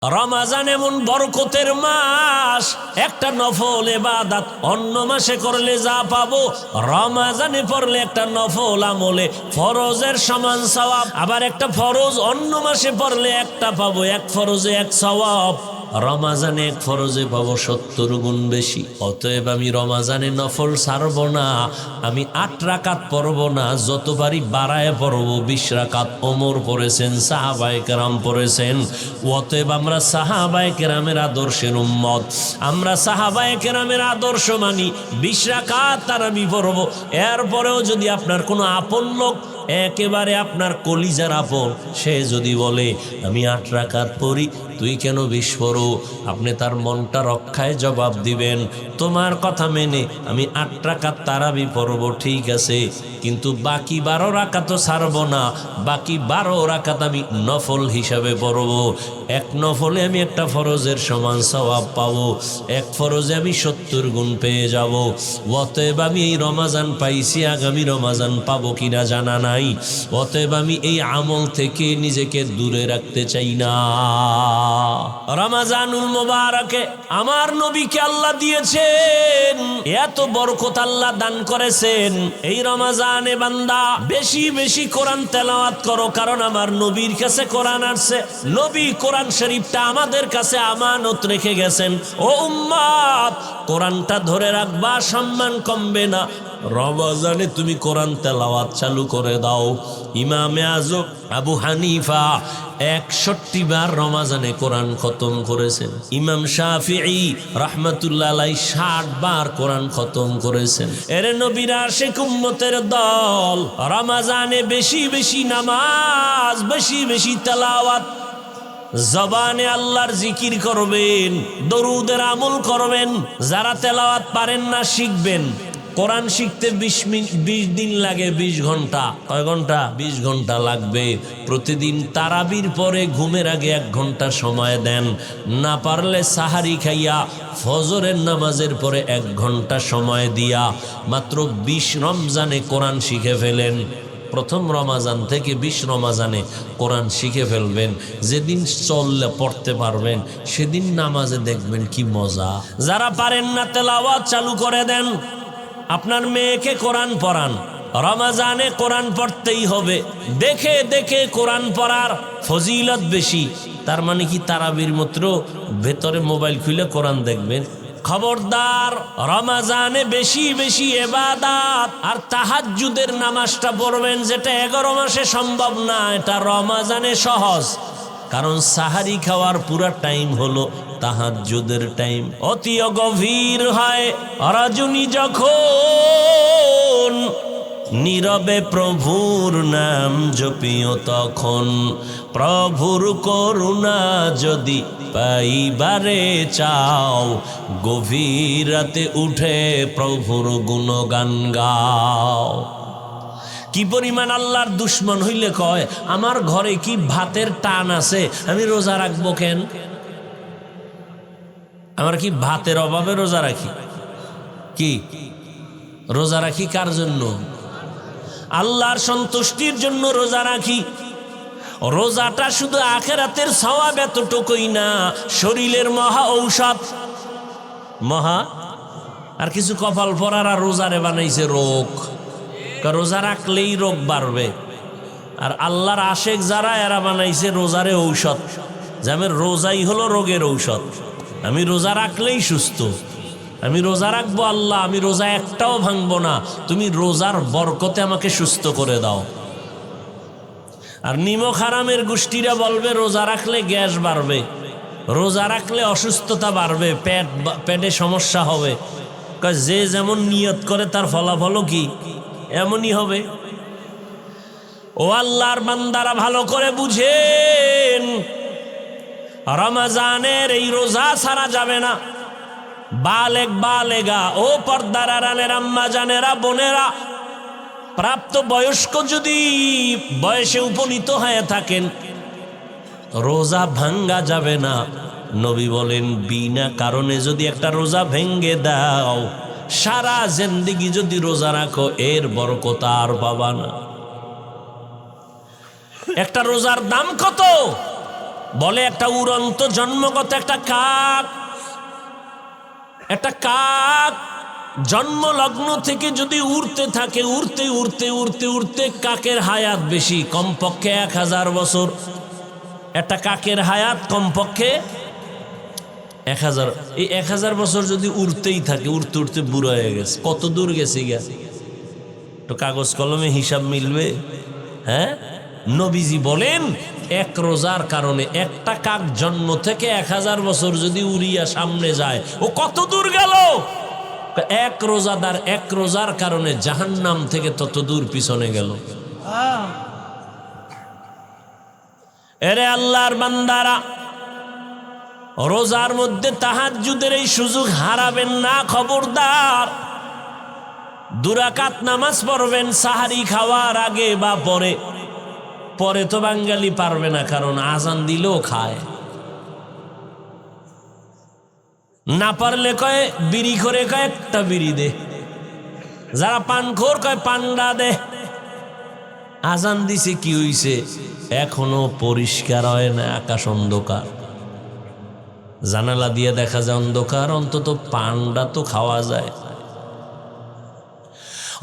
রমাজান এমন বরকতের মাস, একটা নফল ইবাদত অন্য মাসে করলে যা পাবো, রমাজানে পড়লে একটা নফল আমলে ফরজের সমান সওয়াব। আবার একটা ফরজ অন্য মাসে পড়লে একটা পাবো, এক ফরজে এক সওয়াব। রমাজানে এক ফরজে পাবো 70 গুণ বেশি। অতএব আমি রমাজানে নফল ছাড়ব না, আমি 8 রাকাত পড়ব না, যত পারি বাড়ায় পড়ব 20 রাকাত। ওমর পড়েছেন, সাহাবায়ে কেরাম পড়েছেন। অতএব আমরা সাহাবায়ে কেরামের আদর্শের উম্মত, আমরা সাহাবায়ে কেরামের আদর্শ মানি। 20 রাকাত তারাবি পড়ব। এরপরেও যদি আপনার কোনো আপন লোক, একেবারে আপনার কলিজার আপন, সে যদি বলে আমি 8 রাকাত পড়ি, তুই কেন 20 পড়ো, আপনি তার মনটা রক্ষায় জবাব দিবেন, তোমার কথা মেনে আমি 8 রাকাত তারাবি পড়ব, ঠিক আছে, কিন্তু বাকি 12 রাকাত তো ছাড়ব না। বাকি 12 রাকাত আমি নফল হিসাবে পড়ব। এক নফলে আমি একটা ফরজের সমান সওয়াব পাবো, এক ফরজে আমি 70 গুণ পেয়ে যাব। অতএব আমি এই রমাজান পাইছি, আগামী রমাজান পাবো কিনা জানা নাই। অতএব আমি এই আমল থেকে নিজেকে দূরে রাখতে চাই না। রমাজানুল মুবারকে আমার নবীকে আল্লাহ দিয়েছেন, এত বরকত আল্লাহ দান করেছেন। এই রমাজানে বান্দা বেশি বেশি কোরআন তেলাওয়াত করো, কারণ আমার নবীর কাছে কোরআন আসছে। নবী কোরআন শরীফটা আমাদের কাছে আমানত রেখে গেছেন। ও উম্মত, কোরআনটা ধরে রাখবা, সম্মান কমবে না। রমাজানে তুমি কোরআন তেলাওয়াত চালু করে দাও। ইমামে আজম আবু হানিফা 61 বার রমাজানে কোরআন খতম করেছেন। ইমাম শাফিঈ রাহমাতুল্লাহ আলাইহি 60 বার কোরআন খতম করেছেন। এর নবীর আশিক উম্মতের দল রমাজানে বেশি বেশি নামাজ, বেশি বেশি তেলাওয়াত, জবানে আল্লাহর জিকির করবেন, দরুদের আমল করবেন। যারা তেলাওয়াত পারেন না, শিখবেন। কোরআন শিখতে 20 দিন লাগে, 20 ঘন্টা। কয় ঘন্টা? 20 ঘন্টা লাগবে। প্রতিদিন তারাবির পরে ঘুমের আগে 1 ঘন্টা সময় দেন। না পারলে সাহারি খাইয়া ফজরের নামাজের পরে 1 ঘন্টা সময় দিয়া মাত্র 20 রমজানে কোরআন শিখে ফেলেন। প্রথম রমাজান থেকে 20 রমাজানে কোরআন শিখে ফেলবেন। যেদিন চললে পড়তে পারবেন, সেদিন নামাজে দেখবেন কি মজা। যারা পারেন না, তেলাওয়াত চালু করে দেন। আপনার মেয়েকে কোরআন পড়ান। রমাজানে কোরআন পড়তেই হবে। দেখে দেখে কোরআন পড়ার ফজিলত বেশি। তার মানে কি তারাবির মাত্র ভেতরে মোবাইল খুলে কোরআন দেখবেন? খবরদার, রমাজানে বেশি বেশি ইবাদত আর তাহাজ্জুদের নামাজটা পড়বেন, যেটা 11 মাসে সম্ভব না, এটা রমাজানে সহজ। কারণ সাহারি খাওয়ার পুরা টাইম হলো তাহাজ্জুদের টাইম। অতি গভীর হয় রজনী যখন, নীরবে প্রভুর নাম জপিও তখন। প্রভুর করুণা যদি পাইবারে চাও, গভীর রাতে উঠে প্রভুর গুণগান গাও। কি পরিমাণ আল্লাহর দুশ্মন হইলে কয়, আমার ঘরে কি ভাতের টান আছে, আমি রোজা রাখবো কেন? আমরা কি ভাতের অভাবে রোজা রাখি? কি রোজা রাখি কার জন্য? আল্লাহর সন্তুষ্টির জন্য রোজা রাখি। রোজাটা শুধু আখিরাতের সওয়াব এতটুকুই না, শরীরের মহা ঔষধ। মহা আর কিছু কপাল পরার আর রোজারে বানাইছে রোগ। রোজা রাখলেই রোগ বাড়বে। আর আল্লাহর আশেক যারা, এরা বানাইছে রোজারে ঔষধ। যেমন রোজাই হলো রোগের ঔষধ। আমি রোজা রাখলেই সুস্থ, আমি রোজা রাখবো আল্লাহ, আমি রোজা একটাও ভাঙবো না, তুমি রোজার বরকতে আমাকে সুস্থ করে দাও। আর নিমক হারামের গোষ্ঠীরা বলবে রোজা রাখলে গ্যাস বাড়বে, রোজা রাখলে অসুস্থতা বাড়বে, পেটে সমস্যা হবে। যে যেমন নিয়ত করে তার ফলাফলও কি এমনই হবে। ও আল্লাহর বান্দারা, ভালো করে বুঝেন, রমাজানের এই রোজা ছাড়া যাবে না। বালেগ বালেগা, ও পর্দার আড়ালের আম্মা জানেরা, বোনেরা, প্রাপ্ত বয়স্ক যদি বয়সে উপনীত হয়ে থাকেন, রোজা ভাঙ্গা যাবে না। নবী বলেন, বিনা কারণে যদি একটা রোজা ভেঙ্গে দাও, সারা জিন্দেগি যদি রোজা রাখো, এর বরকত আর পাবা না। একটা রোজার দাম কত? বলে একটা উড়ন্ত জন্মগত একটা কাক জন্ম লগ্ন থেকে যদি উড়তে থাকে, উড়তে উড়তে উড়তে উড়তে কাকের হায়াত বেশি, কমপক্ষে 1000 বছর। একটা কাকের হায়াত কমপক্ষে 1000। এই 1000 বছর যদি উড়তেই থাকে, উড়তে উড়তে বুড়ো হয়ে গেছে, কত দূর গেছে গিয়া তো কাগজ কলমে হিসাব মিলবে? হ্যাঁ, নবীজি বলেন এক রোজার কারণে একটা কাক জন্ম থেকে 1000 বছর যদি উড়িয়া সামনে যায়, ও কত দূর গেল? এক রোজাদার এক রোজার কারণে জাহান্নাম থেকে তত দূর পিছনে গেল। এরে আল্লাহর বান্দারা, রোজার মধ্যে তাহাজ্জুদের এই সুযোগ হারাবেন না, খবরদার। 2 রাকাত নামাজ পড়বেন সাহারি খাওয়ার আগে বা পরে। পরে তো বাঙালি পারবে না, কারণ আজান দিলেও খায়। না পারলে কয় বিড়ি করে, কয় একটা বিড়ি দে। যারা পানখোর কয় পান্ডা দে। আজান দিছে কি হইছে? এখনো পরিষ্কার হয় না, আকাশ অন্ধকার। জানালা দিয়ে দেখা যায় অন্ধকার, অন্তত পান্ডা তো খাওয়া যায়।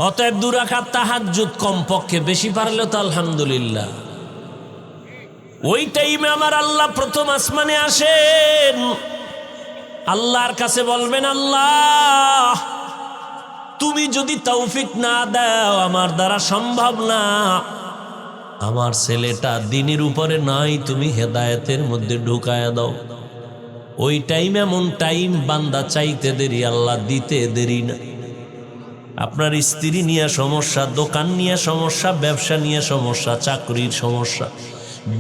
অতএব 2 রাকাত তাহাজ্জুদ কমপক্ষে, বেশি পারলে তো আলহামদুলিল্লাহ। ওই টাইমে আমার আল্লাহ প্রথম আসমানে আসেন, আল্লাহর কাছে বলবেন, আল্লাহ তুমি যদি তৌফিক না দাও আমার দ্বারা সম্ভব না, আমার ছেলেটা দ্বীনের উপরে নাই, তুমি হেদায়েতের মধ্যে ঢুকায়া দাও। ওই টাইম এমন টাইম, বান্দা চাইতে দেরি, আল্লাহ দিতে দেরি না। আপনার স্ত্রী নিয়ে সমস্যা, দোকান নিয়ে সমস্যা, ব্যবসা নিয়ে সমস্যা, চাকরির সমস্যা,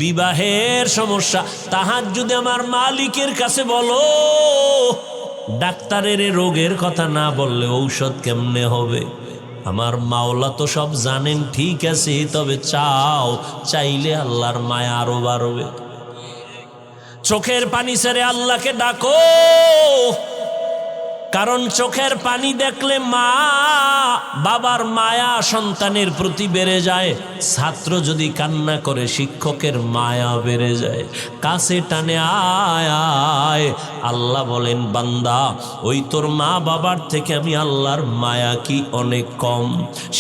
বিবাহের সমস্যা, তাহাজ্জুদে আমার মালিকের কাছে বলো। ডাক্তারের রোগের কথা না বললে ঔষধ কেমনে হবে? আমার মাওলা তো সব জানেন, ঠিক আছে, তবে চাইলে আল্লাহর মায়া আরো বাড়বে। চোখের পানি ছেড়ে আল্লাহকে ডাকো, কারণ চোখের পানি দেখলে মা বাবার মায়া সন্তানের প্রতি বেড়ে যায়। ছাত্র যদি কান্না করে শিক্ষকের মায়া বেড়ে যায়। কাছে টানে আয় আয়। আল্লাহ বলেন, বান্দা ওই তোর মা বাবার থেকে আমি আল্লাহর মায়া কি অনেক কম?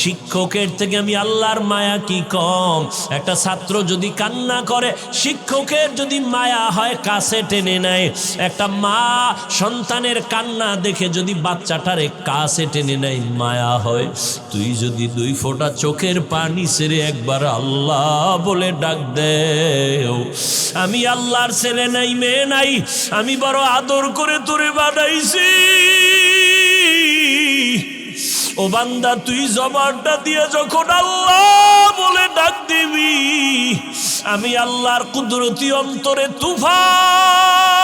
শিক্ষকের থেকে আমি আল্লাহর মায়া কি কম? একটা ছাত্র যদি কান্না করে, শিক্ষকের যদি মায়া হয় কাছে টেনে নেয়। একটা মা সন্তানের কান্না দেখে যদি বাচ্চাটারে কাছে টেনে নেয়, মায়া হয়। তুই যদি 2 ফোঁটা চোখের পানি ছেড়ে একবার আল্লাহ বলে ডাক দেও, আমি আল্লাহর ছেলে নাই, মেয়ে নাই, আমি বড় আদর করে তোরে বানাইছি। ও বান্দা, তুই জবানটা দিয়ে যখন আল্লাহ বলে ডাক দিবি, আমি আল্লাহর কুদরতি অন্তরে তুফান,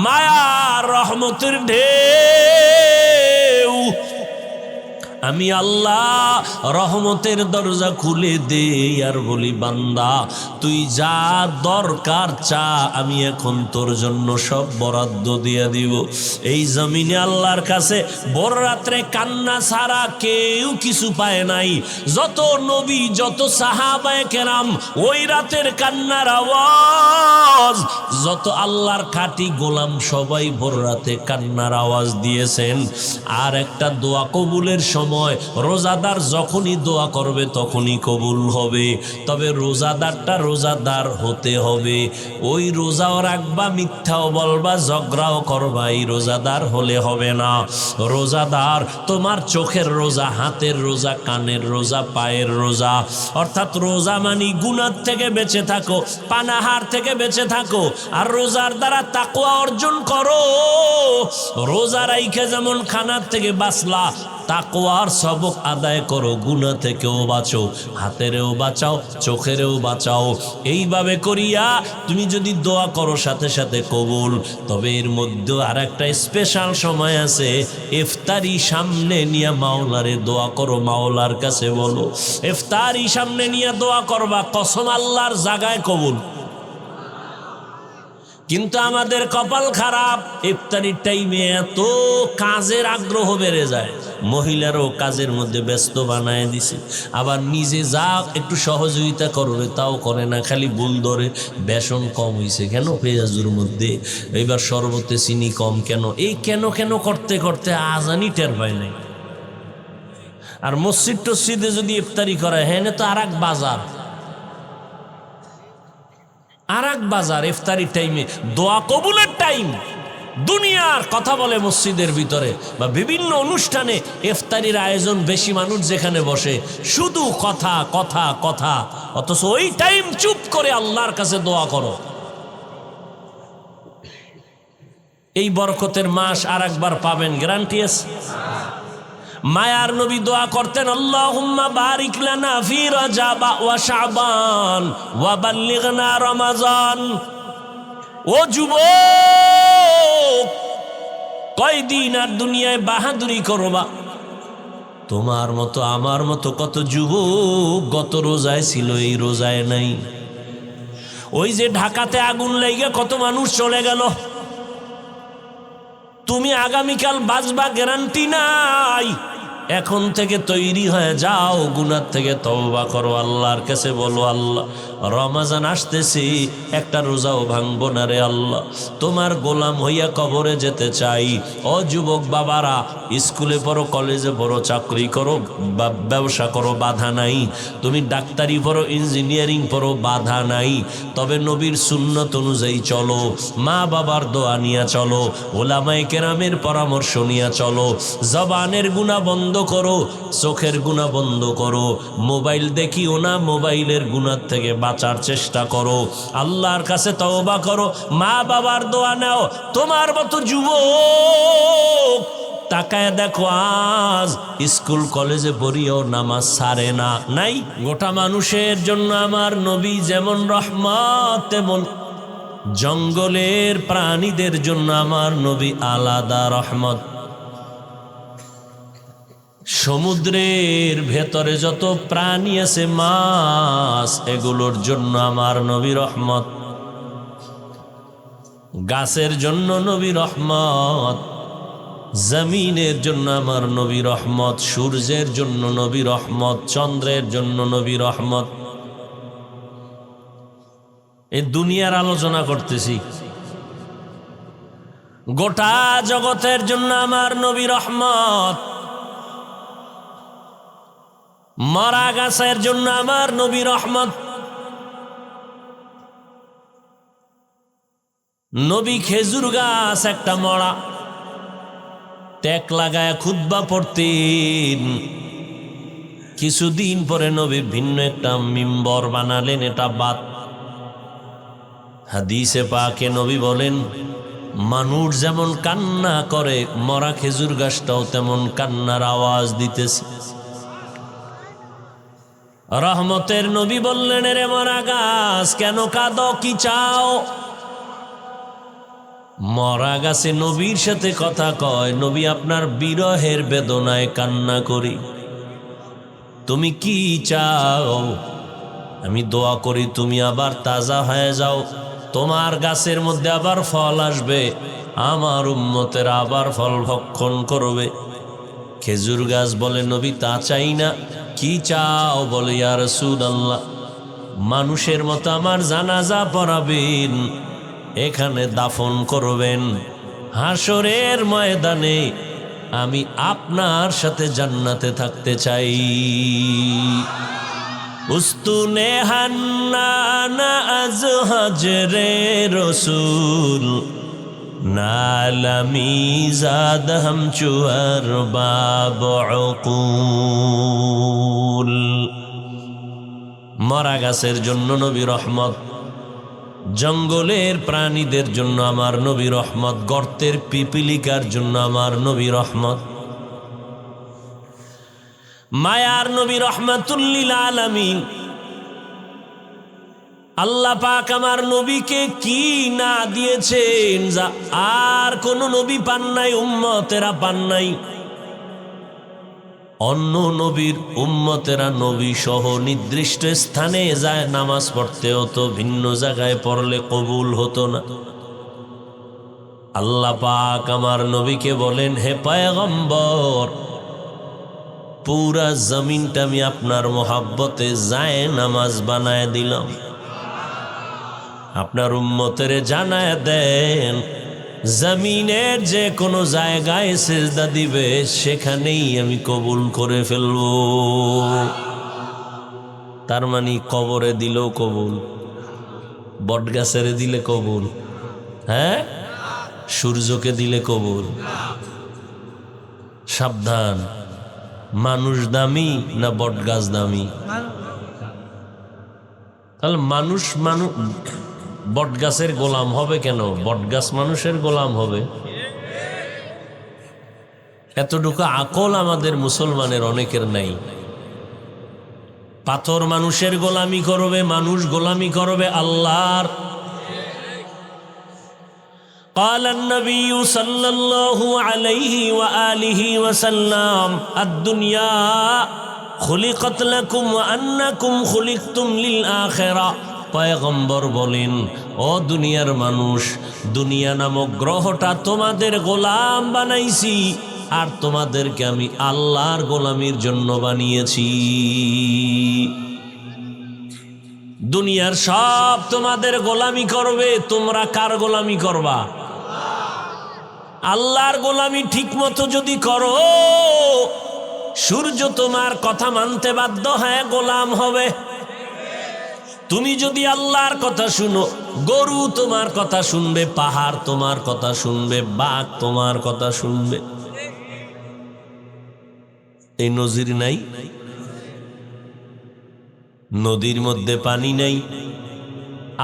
মায়া রহমতের ঢেউ, আমি আল্লাহ রহমতের দরজা খুলে দেই আর বলি, বান্দা তুই যা দরকার চা, আমি এখন তোর জন্য সব বরাদ্দ দিয়ে দিব। এই জমিনে আল্লাহর কাছে ভোর রাত্রে কান্না ছাড়া কেউ কিছু পায় নাই। যত নবী, যত সাহাবায়ে কেরাম ওই রাতের কান্নার আওয়াজ, যত আল্লাহর খাঁটি গোলাম সবাই ভোর রাতে কান্নার আওয়াজ দিয়েছেন। আর একটা দোয়া কবুলের সময়, রোজাদার যখনই দোয়া করবে তখনই কবুল হবে। তবে রোজাদারটা রোজাদার হতে হবে। ওই রোজাও রাখবা, মিথ্যাও বলবা, ঝগড়াও করবা, এই রোজাদার হলে হবে না। রোজাদার তোমার চোখের রোজা, হাতের রোজা, কানের রোজা, পায়ের রোজা। অর্থাৎ রোজা মানি গুনাহ থেকে বেঁচে থাকো, পানাহার থেকে বেঁচে থাকো, আর রোজার দ্বারা তাকওয়া অর্জন করো। রোজা রাইখে যেমন খানার থেকে বাঁচলা, তাকওয়ার সবক আদায় করো, গুনাহ থেকেও বাঁচো, হাতেরও বাঁচাও, চোখেরও বাঁচাও। এইভাবে করিয়া তুমি যদি দোয়া করো সাথে সাথে কবুল। তবে এর মধ্যে আর একটা স্পেশাল সময় আছে, ইফতারি সামনে নিয়ে মাওলারে দোয়া করো, মাওলার কাছে বলো। ইফতারি সামনে নিয়ে দোয়া করবা, কসম আল্লাহর জায়গায় কবুল। কিন্তু আমাদের কপাল খারাপ, ইফতারির টাইমে এত কাজের আগ্রহ বেড়ে যায়, মহিলারও কাজের মধ্যে ব্যস্ত বানায় দিছে। আবার নিজে যা একটু সহযোগিতা করবে তাও করে না, খালি ভুল ধরে বেসন কম হয়েছে কেন পেঁয়াজুর মধ্যে, এবার শরবতে চিনি কম কেন, এই কেন কেন করতে করতে আজানি টের পায় নাই। আর মসজিদ টসজিদে যদি ইফতারি করে, হ্যাঁ তো আর এক বাজার, আর এক বাজার। ইফতারির টাইমে দোয়া কবুলের টাইম, দুনিয়ার কথা বলে মসজিদের ভিতরে বা বিভিন্ন অনুষ্ঠানে ইফতারির আয়োজন, বেশি মানুষ যেখানে বসে শুধু কথা কথা কথা, অথচ ওই টাইম চুপ করে আল্লাহর কাছে দোয়া করো। এই বরকতের মাস আর একবার পাবেন, গ্যারান্টি আছে। মায়ার নবী দোয়া করতেন, আল্লাহুম্মা বারিক লানা ফি রাজাব ওয়া শাবান ওয়া বাল্লিগনা রমাজান। ও যুবক, কয়দিন আর দুনিয়ায় বাহাদুরি করবা? তোমার মতো আমার মতো কত যুবক গত রোজায় ছিল, এই রোজায় নাই। ওই যে ঢাকাতে আগুন লেগে কত মানুষ চলে গেল, তুমি আগামীকাল বাঁচবা গ্যারান্টি নাই। এখন থেকে তৈরি হয়ে যাও, গুনার থেকে তওবা করো, আল্লাহর কাছে বলো, আল্লাহ রমাজান আসতেছি, একটা রোজাও ভাঙবো না রে আল্লাহ, তোমার গোলাম হইয়া কবরে যেতে চাই। ও যুবক বাবারা, স্কুলে পড়ো, কলেজে পড়ো, চাকরি করো বা ব্যবসা করো, বাধা নাই। তুমি ডাক্তারি পড়ো, ইঞ্জিনিয়ারিং পড়ো, বাধা নাই। তবে নবীর সুন্নত অনুযায়ী চলো, মা বাবার দোয়া নিয়ে চলো, ওলামায়ে কেরামের পরামর্শ নিয়ে চলো। জবানের গুনাহ বন্ধ করো, চোখের গুনাহ বন্ধ করো, মোবাইল দেখিও না, মোবাইলের গুনাহ থেকে বাঁচার চেষ্টা করো, আল্লাহর কাছে তওবা করো, মা বাবার দোয়া নাও। তোমার মতো যুবক তাকায় দেখো, আজ স্কুল কলেজে পড়িও নামাজ ছাড়ে না, নাই। গোটা মানুষের জন্য আমার নবী যেমন রহমত, তেমন জঙ্গলের প্রাণীদের জন্য আমার নবী আলাদা রহমত। সমুদ্রের ভেতরে যত প্রাণী আছে, মাছ, এগুলোর জন্য আমার নবী রহমত। গাছের জন্য নবী রহমত, জমিনের জন্য আমার নবী রহমত, সূর্যের জন্য নবী রহমত, চন্দ্রের জন্য নবী রহমত। এই দুনিয়ার আলোচনা করতেছি, গোটা জগতের জন্য আমার নবী রহমত। মরা গাছের জন্য আমার নবী রহমত। নবী খেজুর গাছ একটা মরা, ট্যাক লাগায় খুতবা পড়তেন। কিছুদিন পরে নবী ভিন্ন একটা মিম্বর বানালেন, এটা বাত। হাদিসে পাকে নবী বলেন, মানুষ যেমন কান্না করে, মরা খেজুর গাছটাও তেমন কান্নার আওয়াজ দিতেছে। রহমতের নবী বললেন, রে মরা গাছ, কেন কাঁদো, কি চাও? মরা গাছে নবীর সাথে কথা কয়, নবী আপনার বিরহের বেদনায় কান্না করি, তুমি কি চাও? আমি দোয়া করি তুমি আবার তাজা হয়ে যাও, তোমার গাছের মধ্যে আবার ফল আসবে, আমার উম্মতের আবার ফল ভক্ষণ করবে। খেজুর গাছ বলে, নবী তা চাই না, কি চাও? বলে, ইয়া রাসূলুল্লাহ, মানুষের মতো আমার জানাজা পড়াবেন, এখানে দাফন করবেন, হাসরের ময়দানে আমি আপনার সাথে জান্নাতে থাকতে চাই। উস্তুনে হান্নানা আজ হজরে রসুল, নালামি জাদ হাম চুয়ার বাব উকুল। মরা গাছের জন্য নবী রহমত, জঙ্গলের প্রাণীদের জন্য আমার নবী রহমত, গর্তের পিপিলিকার জন্য আমার নবী রহমত। মায়ার নবী রহমাতুল লিল আলামিন। আল্লাহ পাক আমার নবীকে কি না দিয়েছেন যা আর কোন নবী পান নাই, উম্মতেরা পান নাই। অন্য নবীর উম্মতেরা নবী সহ নির্দিষ্ট স্থানে যায় নামাজ পড়তে হতো, ভিন্ন জায়গায় পড়লে কবুল হতো না। আল্লাহ পাক আমার নবীকে বলেন, হে পয়গম্বর, পুরা জমিনটা আমি আপনার মোহাব্বতে যায় নামাজ বানায় দিলাম। আপনার উম্মতের জানায় দেন, জমিনের যে কোনো জায়গায় সেজদা দিবে সেখানেই আমি কবুল করে ফেলবো। তার মানে কবরে দিলেও কবুল, বটগাছের দিলে কবুল, হ্যাঁ, সূর্যকে দিলে কবুল। সাবধান, মানুষ দামি না বটগাছ দামি? তাহলে মানুষ বটগাছের গোলাম হবে কেন? বটগাছ মানুষের গোলাম হবে? এতটুকু আকল আমাদের মুসলমানের অনেকের নাই। পাথর মানুষের গোলামি করবে, মানুষ গোলামি করবে আল্লাহর। قال النبي صلى الله عليه وآله وسلم الدنيا خلقت لكم وأنكم خلقتم للآخرة। পয়গম্বর বলেন, ও দুনিয়ার মানুষ, দুনিয়া নামক গ্রহটা তোমাদের গোলাম বানাইছি, আর তোমাদেরকে আমি আল্লাহর গোলামির জন্য বানিয়েছি। দুনিয়ার সব তোমাদের গোলামি করবে, তোমরা কার গোলামি করবা? আল্লাহর গোলামি ঠিক মতো যদি করো, সূর্য তোমার কথা মানতে বাধ্য হয়ে গোলাম হবে। তুমি যদি আল্লাহর কথা শুনো, গরু তোমার কথা শুনবে, পাহাড় তোমার কথা শুনবে, বাঘ তোমার কথা শুনবে। এই নজির নাই? নদীর মধ্যে পানি নাই,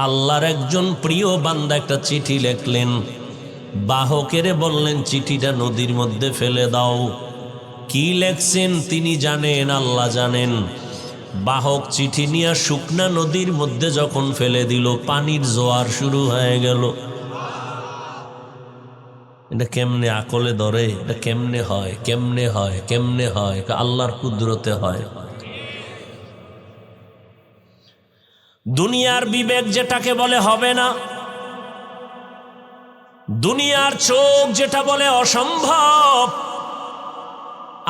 আল্লাহর একজন প্রিয় বান্দা একটা চিঠি লিখলেন, বাহকেরে বললেন চিঠিটা নদীর মধ্যে ফেলে দাও। কি লেখছেন তিনি জানেন, আল্লাহ জানেন। বাহক চিঠি নিয়ে শুকনা নদীর মধ্যে যখন ফেলে দিল, পানির জোয়ার শুরু হয়ে গেল। এটা কেমনে আকলে ধরে? এটা কেমনে হয়? কেমনে হয়? কেমনে হয়? আল্লাহর কুদরতে হয়। দুনিয়ার বিবেক যেটাকে বলে হবে না, দুনিয়ার চোখ যেটা বলে অসম্ভব,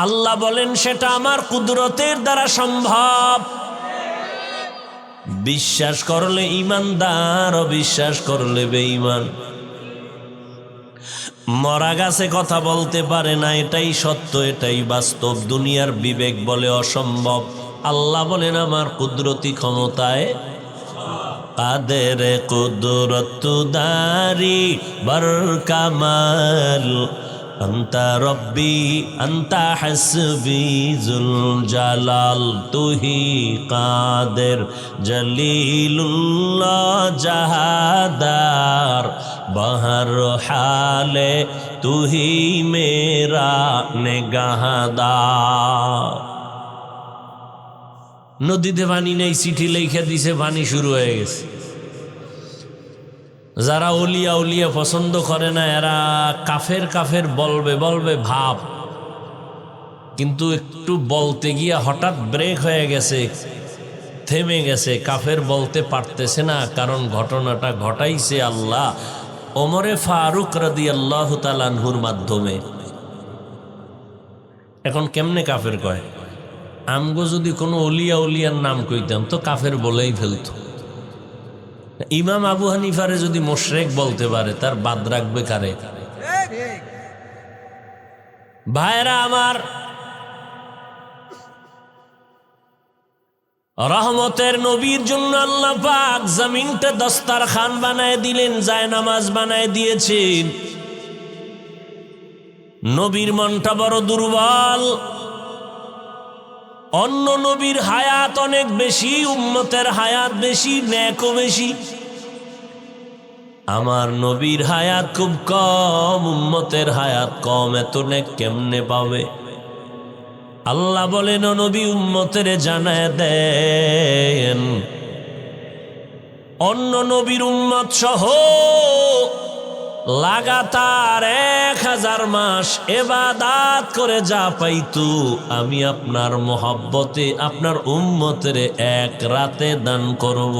আল্লাহ বলেন সেটা আমার কুদরতের দ্বারা সম্ভব। বিশ্বাস করলে ইমানদার, অবিশ্বাস করলে বেঈমান। মরা গাছে কথা বলতে পারে না, এটাই সত্য, এটাই বাস্তব। দুনিয়ার বিবেক বলে অসম্ভব, আল্লাহ বলেন আমার কুদরতি ক্ষমতায় কাদের কুদরত দারি বর কামাল আন্তা রব্বি আন্তা হাসবি জুল জালাল তুহি কাদের জলিলুল্লাহ জাহাদার বহর হালে তুহি মেরা নেগাহদার। নদীতে পানি নেই, চিঠি লেখা দিছে, পানি শুরু হয়ে গেছে। যারা ওলিয়া উলিয়া পছন্দ করে না, এরা কাফের কাফের বলবে বলবে ভাব, কিন্তু একটু বলতে গিয়া হঠাৎ ব্রেক হয়ে গেছে, থেমে গেছে, কাফের বলতে পারতেছে না, কারণ ঘটনাটা ঘটাইছে আল্লাহ ওমরে ফারুক রাদিয়াল্লাহু তাআলা আনহুর মাধ্যমে। এখন কেমনে কাফের কয়? আমগো যদি কোনো ওলিয়া উলিয়ার নাম কইতাম তো কাফের বলেই ফেলতো। ইমাম আবু হানিফারে যদি মুশরিক বলতে পারে, তার বাদ রাখবে কারে? ভাইরা আমার, রহমতের নবীর জন্য আল্লাহ পাক জমিনটা দস্তারখান বানায় দিলেন, জায়নামাজ বানায় দিয়েছেন। নবীর মনটা বড় দুর্বল। অন্য নবীর হায়াত অনেক বেশি, উম্মতের হায়াত বেশি, নেকও বেশি। আমার নবীর হায়াত খুব কম, উম্মতের হায়াত কম, এত নেক কেমনে পাবে? আল্লাহ বলেন, ও নবী উম্মতের জানায় দেন, অন্য নবীর উম্মত সহ লাগাতার 1000 মাস ইবাদত করে যা পাইতু, আমি আপনার মহব্বতে আপনার উম্মতের এক রাতে দান করব।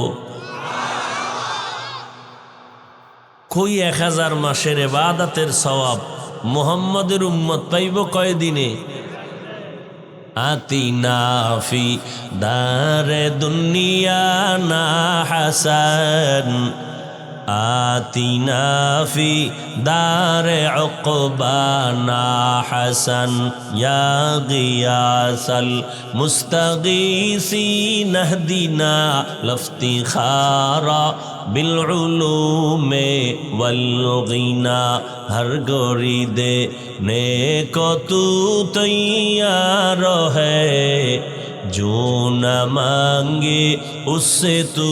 কই 1000 মাসের ইবাদতের সওয়াব মুহাম্মদের উম্মত পাইব কয়দিনে? আতিনা ফি দারে দুনিয়া না হাসান, আতিনা ফি দারে উকবানা হাসান, ইয়া গিয়াসাল মুস্তাগীসিন ইহদিনা লফতিখারা বিল উলুমে ওয়াল গিনা। हर गोरी दे ने को तू तैयार है, जो न मांगे उससे तू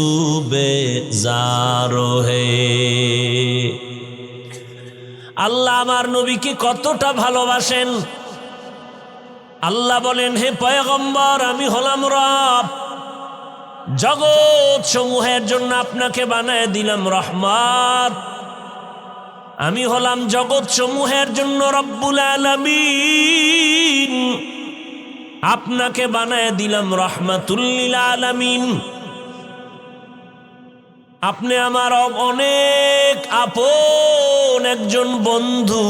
बेजार है। আল্লাহ আমার নবীকে কতটা ভালোবাসেন। আল্লাহ বলেন, হে পয়গম্বর, আমি হলাম রব, জগৎ সমূহের জন্য আপনাকে বানায় দিলাম রহমত। আমি হলাম জগৎ সমূহের জন্য রব্বুল আলামিন, আপনাকে বানায় দিলাম রহমাতুল লিল আলামিন। আপনি আমার অনেক আপন একজন বন্ধু।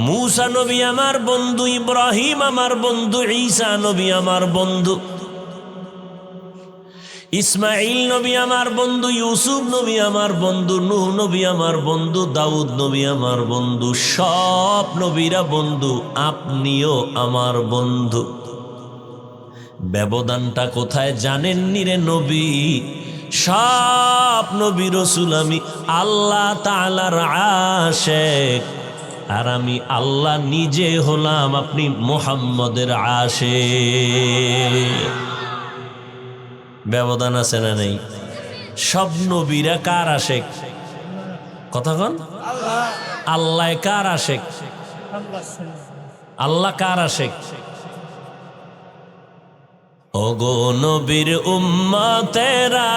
মূসা নবী আমার বন্ধু, ইব্রাহিম আমার বন্ধু, ঈসা নবী আমার বন্ধু, ইসমাইল নবী আমার বন্ধু, ইউসুফ নবী আমার বন্ধু, নূহ নবী আমার বন্ধু, দাউদ নবী আমার বন্ধু। সব নবীরা বন্ধু, আপনিও আমার বন্ধু। ব্যবধানটা কোথায় জানেননি রে নবী? সব নবী রাসূল আমি আল্লাহ তাআলার আশিক, আর আমি আল্লাহ নিজে হলাম আপনি মুহাম্মদের আশিক। ব্যবধান আছে না নেই? সব নবীরা কার আশিক? কথা কন। আল্লাহ কার আশিক? আল্লাহ কার আশিক? ওগো নবীর উম্মতেরা,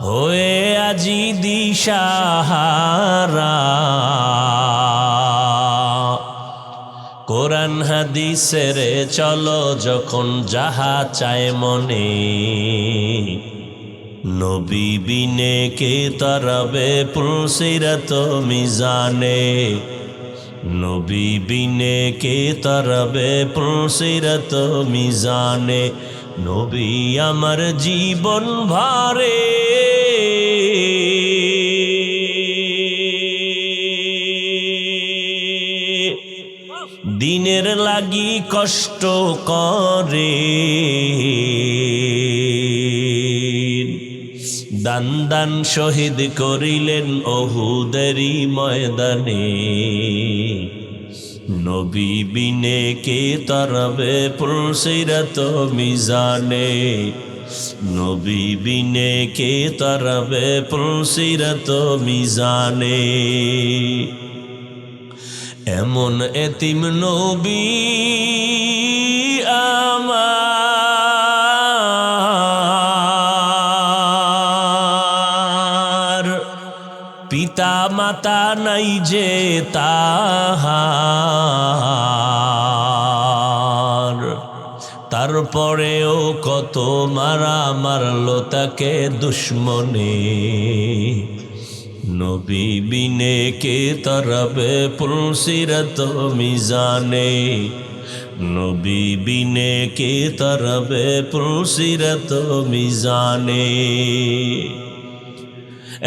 হয়ে আজি দিশাহারা, কোরআন হাদিসের চলো যখন যাহা চায় মনে, নবী বিনে কে তরবে পুলসিরত মিজানে, নবী বিনে কে তরবে পুলসিরত মিজানে। নবী আমার জীবন ভরে দিনের লাগি কষ্ট করে, দান দান শহীদ করিলেন উহুদেরই ময়দানে, নবী বিনে কে তরবে পুলসিরত মিজানে, নবী বিনে কে তরবে পুলসিরত মিজানে। এমন এতিম নবী আমার, পিতা মাতা নাই যে তাহার, তারপরেও কত মারা মারলো তাকে দুশ্মনে, নবী বিনে কে তরবে পুলসিরত মিজানে, নবী বিনে কে তরবে পুলসিরত মিজানে।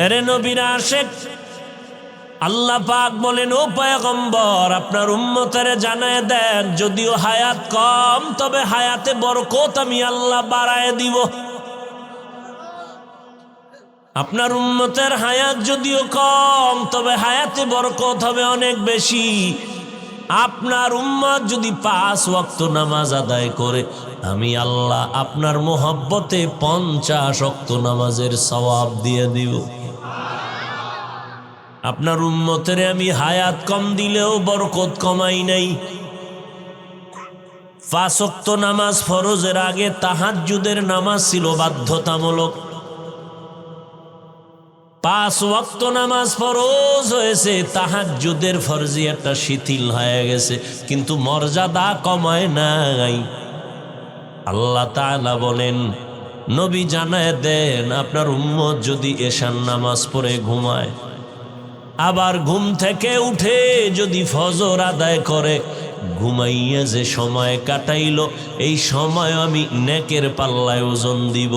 এরে নবীর আশিক, আল্লাহ পাক বলেন, ও পয়গম্বর, আপনার উম্মতেরে জানায় দেন, যদিও হায়াত কম তবে হায়াতে বরকত আমি আল্লাহ বাড়ায় দিব। আপনার উম্মতের হায়াত যদিও কম তবে হায়াতে বরকত হবে অনেক বেশি। আপনার উম্মত যদি 5 ওয়াক্ত নামাজ আদায় করে, আমি আল্লাহ আপনার মোহব্বতে 50 ওয়াক্ত নামাজের সওয়াব দিয়ে দিব। আপনার উম্মতের আমি হায়াত কম দিলেও বরকত কমাই নাই। 5 ওয়াক্ত নামাজ ফরজের আগে তাহাজ্জুদের নামাজ ছিল বাধ্যতামূলক। 5 ওয়াক্ত নামাজ ফরজ হয়েছে, তাহাজ্জুদের ফরজিয়াতটা শিথিল হয়ে গেছে, কিন্তু মর্যাদা কমায় নাই। আল্লাহ তাআলা বলেন, নবী জানায় দেন আপনার উম্মত যদি এশার নামাজ পড়ে ঘুমায়, আবার ঘুম থেকে উঠে যদি ফজর আদায় করে, ঘুমাইয়া যে সময় কাটাইল এই সময় আমি নেকের পাল্লায় ওজন দিব।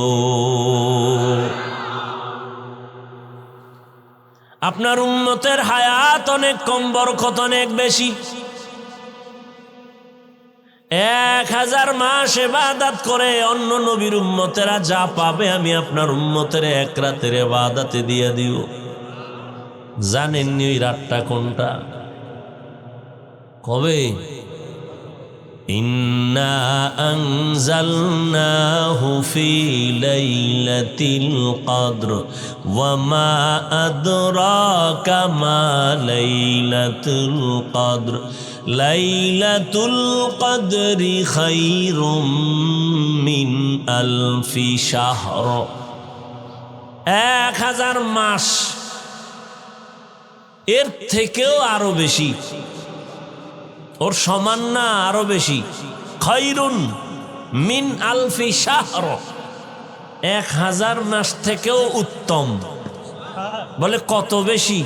আপনার উম্মতের হায়াত অনেক কম, বরকত অনেক বেশি। 1000 মাস ইবাদত করে অন্য নবীর উম্মতেরা যা পাবে আমি আপনার উম্মতের এক রাতের ইবাদতে দিয়ে দিব। জানেননি ওই রাতটা কোনটা? কবে? ইন্না আনজালনাহু ফি লাইলাতিল কদর ওয়া মা আদরাকা মা লাইলাতুল কদর লাইলাতুল কদরি খায়রুম মিন আলফি শাহর। 1000 মাস, এর থেকেও আরো বেশি, ওর সমান না, আরো বেশি। খায়রুন মিন আলফি শাহর, 1000 মাস থেকেও উত্তম। বলে কত বেশি?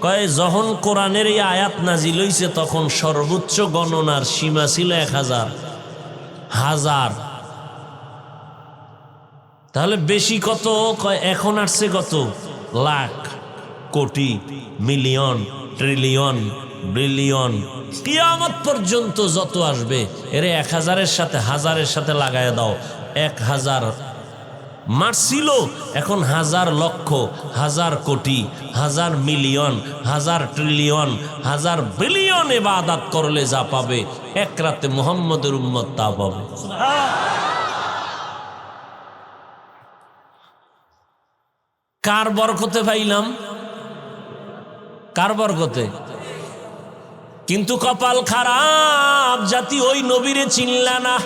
কয় যখন কোরআনের এই আয়াত নাজিল হইছে তখন সর্বোচ্চ গণনার সীমা ছিল 1000 হাজার। তাহলে বেশি কত? কয় এখন আসছে কত? লাখ, কোটি, মিলিয়ন, ট্রিলিয়ন, বিলিয়ন, কিয়ামত পর্যন্ত যত আসবে এরে 1000-এর সাথে হাজারের সাথে লাগায় দাও। 1000 মাস ছিল, এখন 1000 লক্ষ, 1000 কোটি, 1000 মিলিয়ন, 1000 ট্রিলিয়ন, 1000 বিলিয়ন ইবাদত করলে যা পাবে এক রাতে মুহাম্মদের উম্মত তা পাবে। কার বরকতে পাইলাম? কার বরকতে? কিন্তু কপাল খারাপ জাতি ওই নবীরে চিনলা না।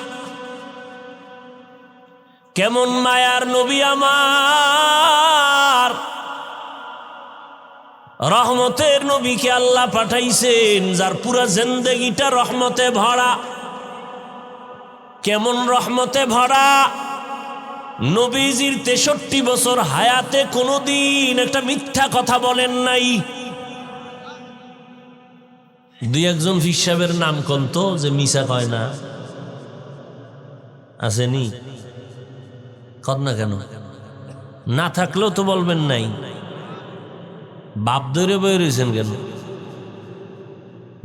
কেমন মায়ার নবী আমার, রহমতের নবীকে আল্লাহ পাঠাইছেন যার পুরা জিন্দেগিটা রহমতে ভরা। কেমন রহমতে ভরা? নবীজির 63 বছর হায়াতে কোনোদিন একটা মিথ্যা কথা বলেন নাই। দুই একজন পীর সাহেবের নাম কোন তো যে মিশা কয় না? আসেনি? কর না কেন? না থাকলেও তো বলবেন নাই। বাপ ধরে বয়ে রয়েছেন কেন?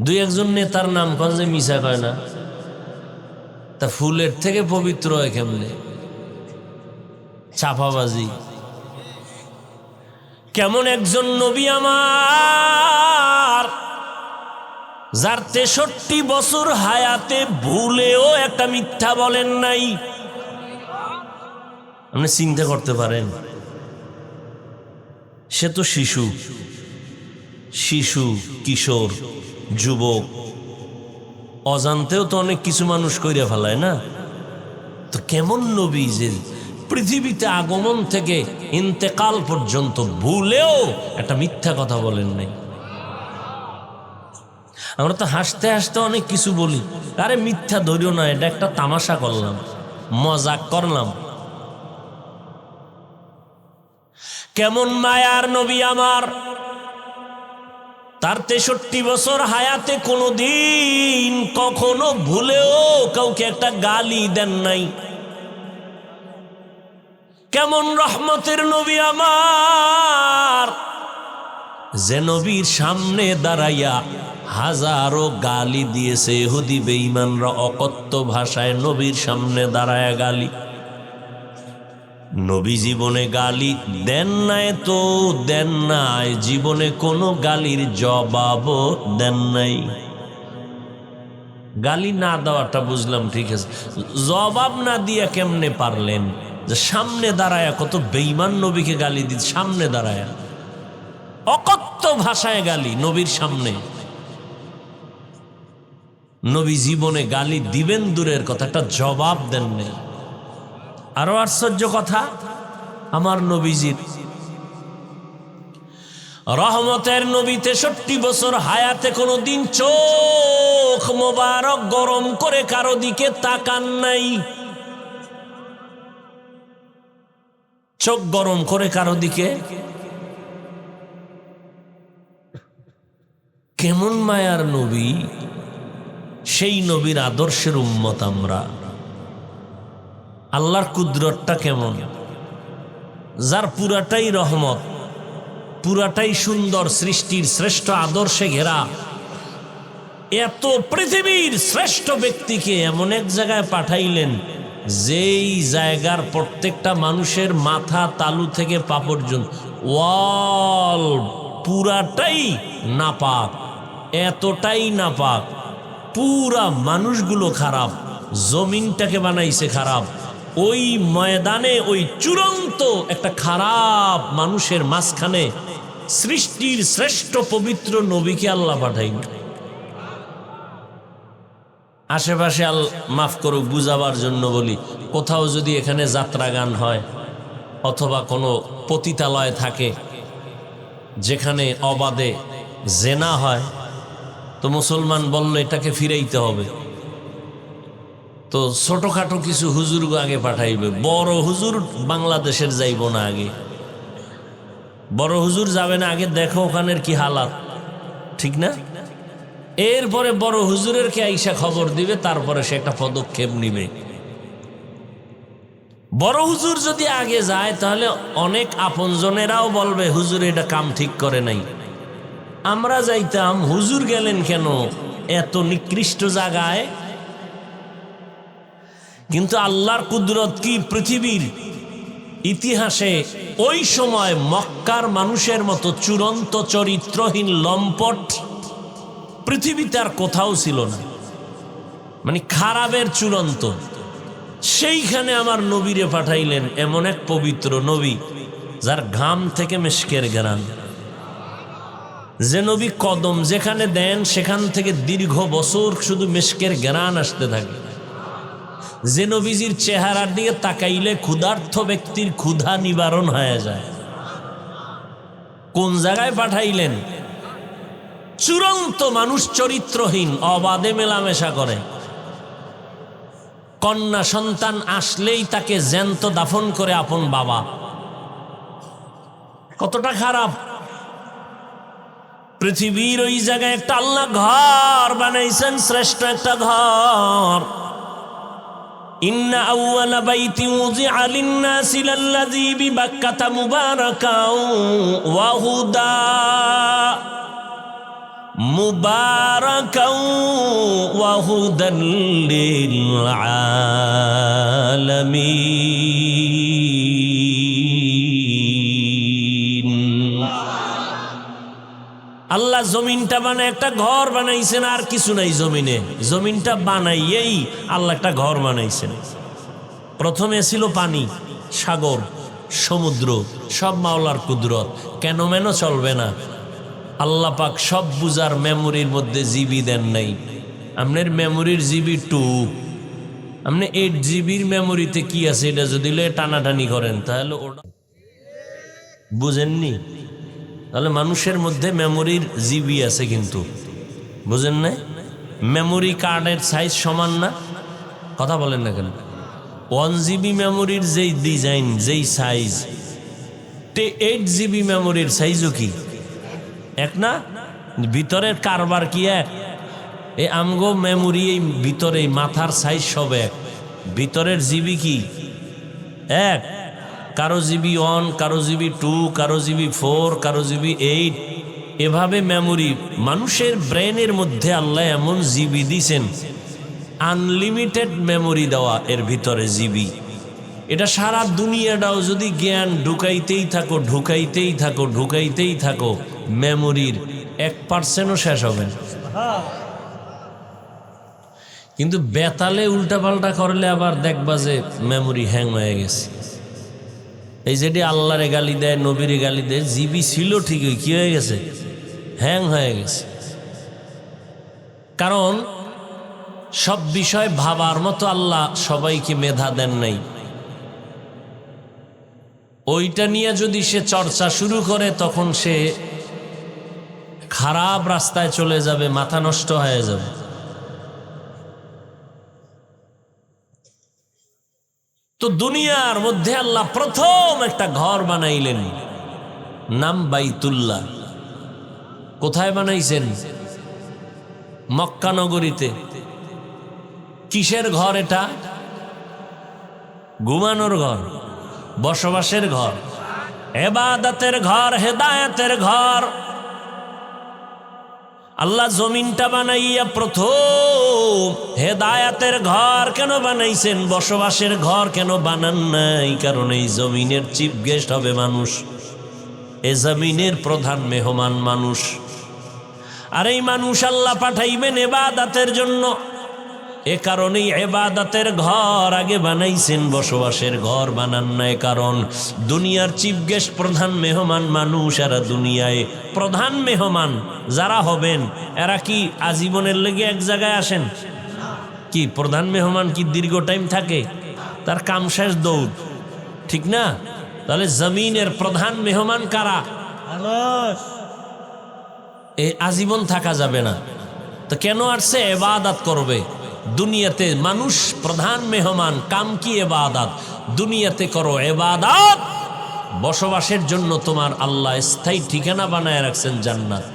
দুই একজন নেতার নাম কোন যে মিশা কয় না? তা ফুলের থেকে পবিত্র হয় কেমনে? চাপাবাজি। কেমন একজন নবী আমার যার 63 বছর হায়াতে ভুলেও একটা মিথ্যা বলেন নাই। আপনি চিন্তা করতে পারেন, সে তো শিশু, কিশোর, যুবক, অজান্তেও তো অনেক কিছু মানুষ কইরা ফেলায় না? তো কেমন নবী যে পৃথিবীতে আগমন থেকে ইন্তেকাল পর্যন্ত ভুলেও একটা মিথ্যা কথা বলেন নাই। আমরা তো হাসতে হাসতে অনেক কিছু বলি, আরে মিথ্যা ধরিও না, এটা একটা তামাশা করলাম, মজাক করলাম। কেমন মায়ার নবী আমার, তার 63 বছর হায়াতে কোনোদিন কখনো ভুলেও কাউকে একটা গালি দেন নাই। কেমন রহমতের নবী আমার, যে নবীর সামনে দাঁড়াইয়া হাজারো গালি দিয়েছে ইহুদি বেঈমানরা, অকথ্য ভাষায় নবীর সামনে দাঁড়ায়া গালি। নবী জীবনে গালি দেন নাই তো দেন নাই, জীবনে কোনো গালির জবাবও দেন নাই। গালি না দেওয়াটা বুঝলাম, ঠিক আছে, জবাব না দিয়া কেমনে পারলেন? যে সামনে দাঁড়ায়া কত বেঈমান নবীকে গালি দিত, সামনে দাঁড়ায়া অকথ্য ভাষায় গালি নবীর সামনে। নবী জীবনে গালি দিবেন দূরের কথা, একটা জবাব দেন নাই। আরো আশ্চর্য কথা, আমার নবীজির রহমতের নবী 63 বছর হায়াতে কোনোদিন চোখ মোবারক গরম করে কারো দিকে তাকান নাই। চোখ গরম করে কারো দিকে। কেমন মায়ার নবী, সেই নবীর আদর্শের উম্মত আমরা। আল্লাহর কুদরতটা কেমন, যার পুরাটাই রহমত, পুরাটাই সুন্দর, সৃষ্টির শ্রেষ্ঠ আদর্শে ঘেরা, এত পৃথিবীর শ্রেষ্ঠ ব্যক্তিকে এমন এক জায়গায় পাঠাইলেন যেই জায়গার প্রত্যেকটা মানুষের মাথা তালু থেকে পা পর্যন্ত ওয়াল পুরাটাই নাপাক, এতটাই নাপাক, পুরা মানুষগুলো খারাপ, জমিনটাকে বানাইছে খারাপ। ওই ময়দানে ওই চূড়ান্ত একটা খারাপ মানুষের মাঝখানে সৃষ্টির শ্রেষ্ঠ পবিত্র নবীকে আল্লাহ পাঠাইল। আশেপাশে মাফ করুক বুঝাবার জন্য বলি, কোথাও যদি এখানে যাত্রা গান হয় অথবা কোনো পতিতালয় থাকে যেখানে অবাধে জেনা হয়, তো মুসলমান বলল এটাকে ফিরাইতে হবে, তো ছোটখাটো কিছু হুজুর আগে পাঠাইবে। বড় হুজুর বাংলাদেশের যাইব না, আগে বড় হুজুর যাবে না, আগে দেখো ওখানের কি হালাত, ঠিক না? এরপরে বড় হুজুরের কে আইসা খবর দিবে, তারপরে সে একটা পদক্ষেপ নিবে। বড় হুজুর যদি আগে যায় তাহলে অনেক আপনজনেরাও বলবে হুজুর এটা কাম ঠিক করে নাই। আমরা যাইতাম, হুজুর গেলেন কেন এত নিকৃষ্ট জায়গায়? কিন্তু আল্লাহর কুদরত কি, পৃথিবীর ইতিহাসে ওই সময় মক্কার মানুষের মতো চূড়ান্ত চরিত্রহীন লম্পট পৃথিবীতে আর কোথাও ছিল না, মানে খারাপের চূড়ান্ত। সেইখানে আমার নবীরে পাঠাইলেন, এমন এক পবিত্র নবী যার ঘাম থেকে মেশকের ঘ্রাণ, যে নবী কদম যেখানে দেন সেখান থেকে দীর্ঘ বছর শুধু মেশকের ঘ্রাণ আসতে থাকে, যে নবীজির চেহারার দিকে তাকাইলে ক্ষুধার্থ ব্যক্তির ক্ষুধা নিবারণ হয়ে যায়। কোন জায়গায় পাঠাইলেন? চূড়ান্ত মানুষ চরিত্রহীন, অবাধে মেলামেশা করে, কন্যা সন্তান আসলেই তাকে জ্যান্ত দাফন করে আপন বাবা। কতটা খারাপ! পৃথিবীর ওই জায়গায় একটা আল্লাহ ঘর বানাইছেন, শ্রেষ্ঠ একটা ঘর। ইন্না আউওয়ালা বাইতি উযিআ লিন-নাসি লাল্লাযী বিবাক্কাতা মুবারাকাও ওয়া হুদা, মুবারাকাও ওয়া হুদাল লিল আলামিন। আল্লাহ জমিনটা বানায় একটা ঘর বানাইছেন, আর কিছু নাই জমিনে। জমিনটা বানাইয়েই আল্লাহ একটা ঘর বানাইছেন। প্রথমে ছিল পানি, সাগর, সমুদ্র, সব মাওলার কুদরত, কেন মেনো চলবে না। আল্লাহ পাক সব বুঝার মেমোরির মধ্যে জিবি দেন নাই। আপনার মেমোরির জিবি 2, আপনি 8 জিবির মেমোরিতে কি আছে এটা যদি টানাটানি করেন তাহলে ওটা বুঝেননি। তাহলে মানুষের মধ্যে মেমোরির জিবি আছে, কিন্তু বুঝেন না, মেমোরি কার্ডের সাইজ সমান না। কথা বলেন না কেন? 1 জিবি মেমোরির যেই ডিজাইন, যেই সাইজ, 8 জিবি মেমোরির সাইজও কি এক না? ভিতরের কারবার কি এক? এই আমগো মেমোরি এই ভিতরে মাথার সাইজ সব এক, ভিতরের জিবি কি এক? কারো জিবি 1, কারো জিবি 2, কারো জিবি 4, কারো জিবি 8, এভাবে মেমোরি। মানুষের ব্রেনের মধ্যে আল্লাহ এমন জিবি দিছেন, আনলিমিটেড মেমোরি দেওয়া এর ভিতরে জিবি। এটা সারা দুনিয়াটাও যদি জ্ঞান ঢুকাইতেই থাকো, ঢুকাইতেই থাকো, ঢুকাইতেই থাকো, মেমোরির 1%ও শেষ হবে না। কিন্তু বেতালে উল্টাপাল্টা করলে আবার দেখবা যে মেমোরি হ্যাং হয়ে গেছে। এই যেটি আল্লাহরে গালি দেয়, নবীরে গালি দেয়, জিবি ছিল ঠিকই, কি হয়ে গেছে? হ্যাং হয়ে গেছে। কারণ সব বিষয় ভাবার মতো আল্লাহ সবাইকে মেধা দেন নাই। ওইটা নিয়ে যদি সে চর্চা শুরু করে তখন সে খারাপ রাস্তায় চলে যাবে, মাথা নষ্ট হয়ে যাবে। তো তো দুনিয়ার মধ্যে আল্লাহ প্রথম একটা ঘর বানাইলেন, নাম বাইতুল্লাহ। কোথায় বানাইছেন? মক্কা নগরীতে। কিসের ঘর এটা? ঘুমানোর ঘর, বসবাসের ঘর, ইবাদতের ঘর, হেদায়েতের ঘর। আল্লাহ জমিনটা বানাইয়া প্রথম হেদায়েতের ঘর কেন বানাইছেন? বসবাসের ঘর কেন বানান নাই? কারণ এই জমিনের চিফ গেস্ট হবে মানুষ, এ জমিনের প্রধান মেহমান মানুষ। আর এই মানুষ আল্লাহ পাঠাইবেন ইবাদতের জন্য, এ কারণেই ইবাদতের ঘর আগে বানাইছেন, বসবাসের ঘর বানান নাই। কারণ দুনিয়ার চিফ গেস্ট, প্রধান মেহমান মানুষ। এরা দুনিয়ায় প্রধান মেহমান যারা হবেন, এরা কি আজীবনের লেগে এক জায়গায় আসেন? কি প্রধান মেহমান কি দীর্ঘ টাইম থাকে? তার কাম শেষ দৌড়, ঠিক না? তাহলে জমিনের প্রধান মেহমান কারা? এই আজীবন থাকা যাবে না। তো কেন আসছে? ইবাদত করবে। দুনিয়াতে মানুষ প্রধান মেহমান, কাম কি? ইবাদত। দুনিয়াতে করো ইবাদত, বসবাসের জন্য তোমার আল্লাহ স্থায়ী ঠিকানা বানায় রাখছেন জান্নাত।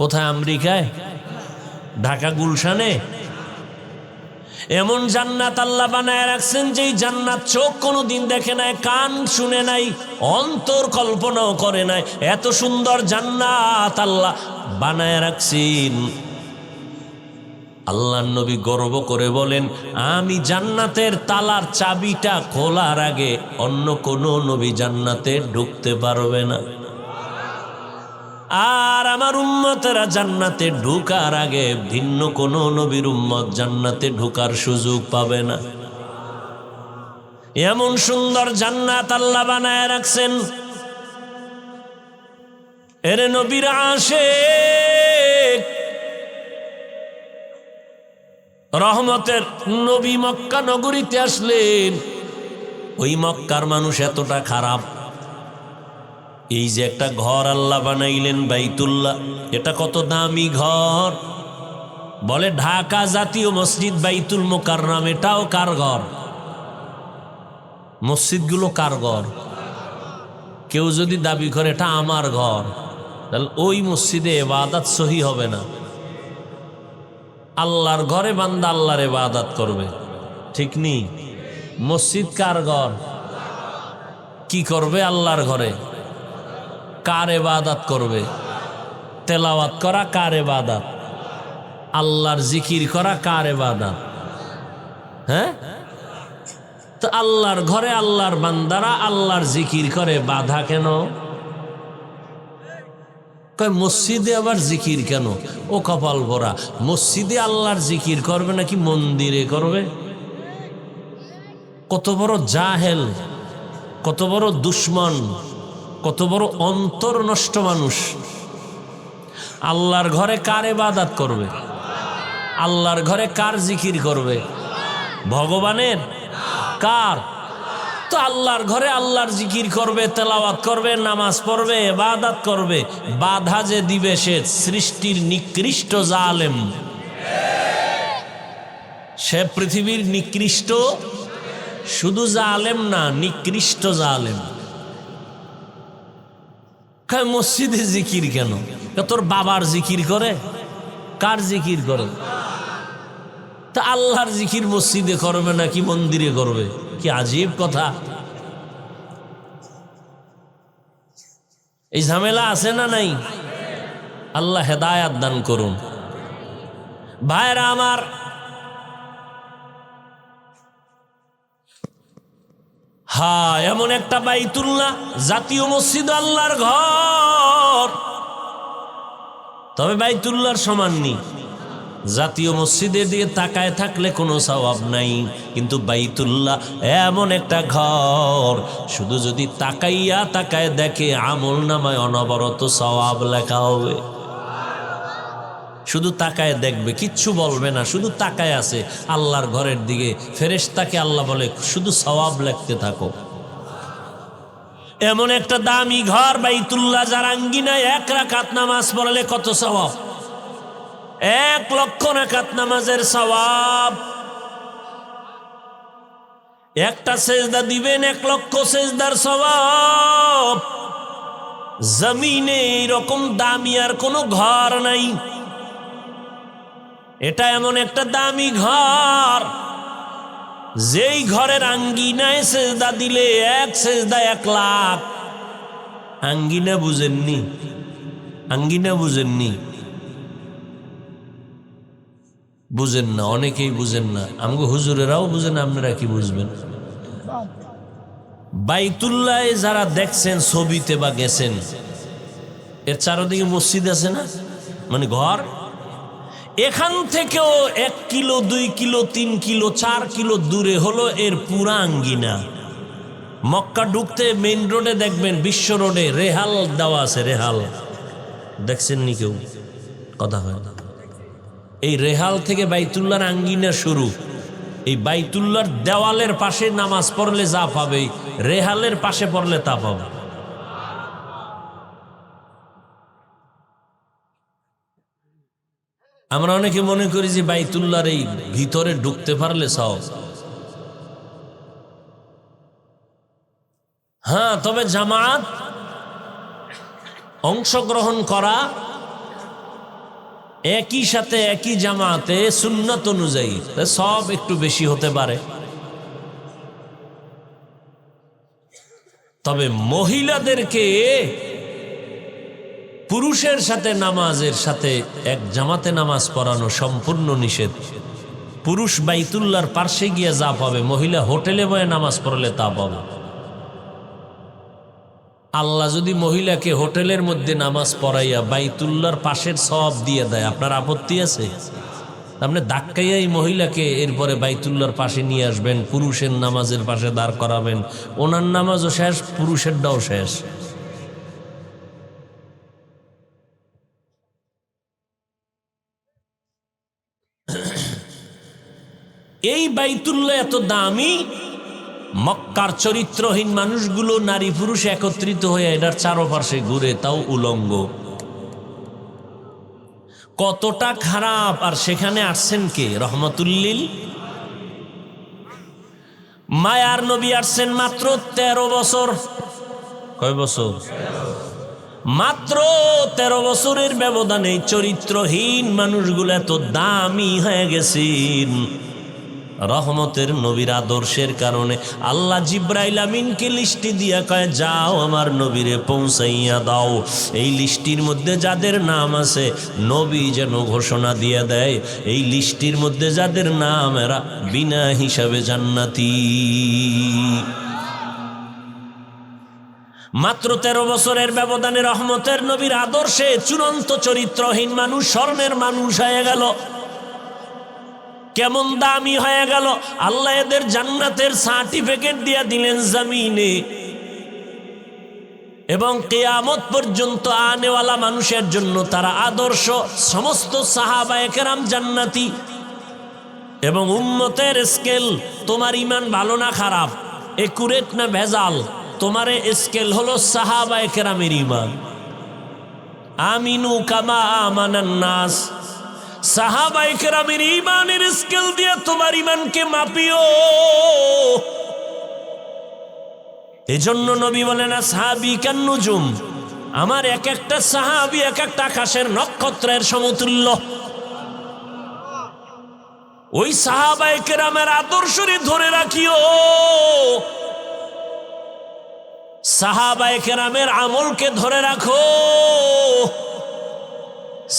কোথায়? আমেরিকায়, ঢাকা গুলশানে। এমন জান্নাত আল্লাহ বানায় রাখছেন যেই জান্নাত চোখ কোনোদিন দেখে নাই, কান শুনে নাই, অন্তর কল্পনাও করে নাই। এত সুন্দর জান্নাত আল্লাহ বানায় রাখছেন। আল্লাহ নবী গর্ব করে বলেন, আমি জান্নাতের তালার চাবিটা খোলার আগে অন্য কোনো নবী জান্নাতে ঢুকতে পারবে না। আর আমার উম্মতেরা জান্নাতে ঢুকার আগে ভিন্ন কোনো নবীর উম্মত জান্নাতে ঢুকার সুযোগ পাবে না। এমন সুন্দর জান্নাত আল্লাহ বানায় রাখছেন। এর নবীর আশিক, রহমতের নবী মক্কা নগরীতে আসলেন। ওই মক্কার মানুষ এতটা খারাপ, এই যে একটা ঘর আল্লাহ বানাইলেন বাইতুল্লাহ, এটা কত দামি ঘর। বলে ঢাকা জাতীয় মসজিদ বাইতুল মোকাররম, এটাও কার ঘর? মসজিদগুলো কার ঘর? কেউ যদি দাবি করে এটা আমার ঘর, তাহলে ওই মসজিদে ইবাদত সহি হবে না। আল্লাহর ঘরে বান্দা আল্লাহর ইবাদত করবে, ঠিক নেই? মসজিদ কার ঘর? কি করবে আল্লাহর ঘরে? কার ইবাদত করবে? তেলাওয়াত করা কার ইবাদত? আল্লাহর জিকির করা কার ইবাদত? হ্যাঁ, তো আল্লাহর ঘরে আল্লাহর বান্দারা আল্লাহর জিকির করে, বাধা কেন? কয় মসজিদে আবার জিকির কেন? ও কপাল ভরা, মসজিদে আল্লাহর জিকির করবে নাকি মন্দিরে করবে? কত বড় জাহেল, কত বড় দুশ্মন, কত বড় অন্তর নষ্ট মানুষ। আল্লাহর ঘরে কার ইবাদত করবে? আল্লাহর ঘরে কার জিকির করবে? ভগবানের? কার? তো আল্লাহর ঘরে আল্লাহর জিকির করবে, তেলাওয়াত করবে, নামাজ পড়বে, ইবাদত করবে। বাধা যে দিবে সে সৃষ্টির নিকৃষ্ট জালেম, সে পৃথিবীর নিকৃষ্ট, শুধু জালেম না, নিকৃষ্ট জালেম। মসজিদে জিকির কেন? তোর বাবার জিকির করে? কার জিকির করে? তা আল্লাহর জিকির মসজিদে করবে নাকি মন্দিরে করবে? কি আজীব কথা! এই ঝামেলা আছে না নাই? আল্লাহ হেদায়াত দান করুন। ভাইরা আমার, হ্যাঁ, এমন একটা বাইতুল্লাহ জাতীয় মসজিদ আল্লাহর ঘর, তবে বাইতুল্লাহর সমান নেই। জাতীয় মসজিদের দিকে তাকায় থাকলে কোনো সওয়াব নাই, কিন্তু বাইতুল্লাহ এমন একটা ঘর, শুধু যদি তাকাইয়া তাকায় দেখে আমল নামায় অনবরত সওয়াব লেখা হবে। শুধু তাকায় দেখবে, কিচ্ছু বলবে না, শুধু তাকায় আছে আল্লাহর ঘরের দিকে। ফেরেশতাকে আল্লাহ বলে শুধু সওয়াব লিখতে থাকো। এমন একটা দামি ঘর বাইতুল্লাহ, যার আঙ্গিনায় 1 রাকাত নামাজ পড়লে কত সওয়াব? 1 লক্ষ রাকাত নামাজের সওয়াব। একটা সেজদা দিবেন 1 লক্ষ সেজদার সওয়াব। জমিনে এরকম দামি আর কোনো ঘর নাই। এটা এমন একটা দামি ঘর, যেই ঘরের আঙ্গিনায় সেজদা দিলে এক সেজদা 1 লাখ। আঙ্গিনা বুঝেননি? আঙ্গিনা বুঝেননি? বুঝেন না, অনেকেই বুঝেন না। আমগো হুজুরেরাও বুঝেন, আপনারা কি বুঝবেন? বাইতুল্লাহ যারা দেখছেন ছবিতে বা গেছেন, এর চারদিকে মসজিদ আছে না, মানে ঘর। এখান থেকেও 1 কিলো 2 কিলো 3 কিলো 4 কিলো দূরে হলো এর পুরা আঙ্গিনা। মক্কা ঢুকতে মেইন রোডে দেখবেন, বিশ্ব রোডে রেহাল দেওয়া আছে। রেহাল দেখছেন নি কেউ? কথা হয় না। এই রেহাল থেকে বাইতুল্লাহর আঙ্গিনা শুরু। এই বাইতুল্লাহর দেওয়ালের পাশে নামাজ পড়লে যা পাবে, রেহালের পাশে পড়লে তা পাবে। আমরা অনেকে মনে করি যে বাইতুল্লাহর এই ভিতরে ঢুকতে পারলে সব। হ্যাঁ, তবে জামাত অংশগ্রহণ করা, একই সাথে একই জামাতে সুন্নাত অনুযায়ী সব একটু বেশি হতে পারে। তবে মহিলাদেরকে পুরুষের সাথে নামাজের সাথে এক জামাতে নামাজ পড়ানো সম্পূর্ণ নিষেধ। পুরুষ বাইতুল্লাহর পার্শ্বে গিয়ে যা পাবে, মহিলা হোটেলে বয়ে নামাজ পড়লে তা পাবে। আল্লাহ যদি মহিলাকে হোটেলের মধ্যে নামাজ পড়াইয়া বাইতুল্লাহর পাশের সওয়াব দিয়ে দেয়, আপনার আপত্তি আছে? আপনি ধাক্কাইয়া এই মহিলাকে এরপরে বাইতুল্লাহর পাশে নিয়ে আসবেন, পুরুষের নামাজের পাশে দাঁড় করাবেন, ওনার নামাজও শেষ, পুরুষেরটাও শেষ। এই বাইতুল্লাহ এত দামি, মক্কার চরিত্রহীন মানুষগুলো নারী পুরুষ একত্রিত হয়ে এটার চারপাশে ঘুরে, তাও উলঙ্গ। কতটা খারাপ! আর সেখানে আসছেন কে? রহমাতুল্লিল। মায়ার নবী আসছেন মাত্র 13 বছর। কয় বছর? মাত্র 13 বছরের ব্যবধানে চরিত্রহীন মানুষগুলো এত দামি হয়ে গেছেন। রহমতের নবীর আদর্শের কারণে আল্লাহ জিব্রাইল আমিনকে লিস্টি দিয়া কয়, যাও আমার নবীরে পৌঁছাইয়া দাও। এই লিস্টির মধ্যে যাদের নাম আছে, নবী যেন ঘোষণা দিয়ে দেয়, এই লিস্টির মধ্যে যাদের নাম, এরা বিনা হিসাবে জান্নাতি। মাত্র 13 বছরের ব্যবধানে রহমতের নবীর আদর্শে চূড়ান্ত চরিত্রহীন মানুষ স্বর্ণের মানুষ হয়ে গেল। কেমন দামি হয়ে গেল! আল্লাহ এদের জান্নাতের সার্টিফিকেট দিয়ে দিলেন জমিনে, এবং কিয়ামত পর্যন্ত আনেওয়ালা মানুষের জন্য তারা আদর্শ। সমস্ত সাহাবায়ে কেরাম জান্নাতি। এবং উম্মতের স্কেল, তোমার ইমান ভালো না খারাপ, একুরেট না ভেজাল, তোমার স্কেল হলো সাহাবায়ে কেরামের ইমান। আমিনু কামা আমানান নাস। সাহাবায়ে কেরামের ইমানের স্কেল দিয়ে তোমার ইমানকে মাপিও। এজন্য নবী বলেন, আসহাবী কান্নুজুম, আমার এক একটা সাহাবী এক একটা আকাশের নক্ষত্রের সমতুল্য। ওই সাহাবায়ে কেরামের আদর্শরে ধরে রাখিও, সাহাবায়ে কেরামের আমলকে ধরে রাখো।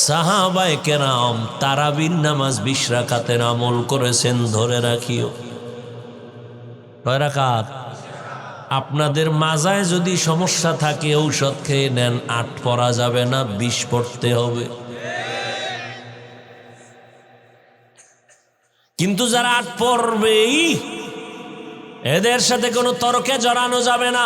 সাহাবায়ে কেরাম তারাবির নামাজ 20 রাকাতের আমল করেছেন, ধরে রাখিও। কয় রাকাত? আপনাদের মাজায় যদি সমস্যা থাকে ঔষধ খেয়ে নেন, 8 পড়া যাবে না, 20 পড়তে হবে। কিন্তু যারা 8 পড়বেই, এদের সাথে কোনো তর্কে জড়ানো যাবে না।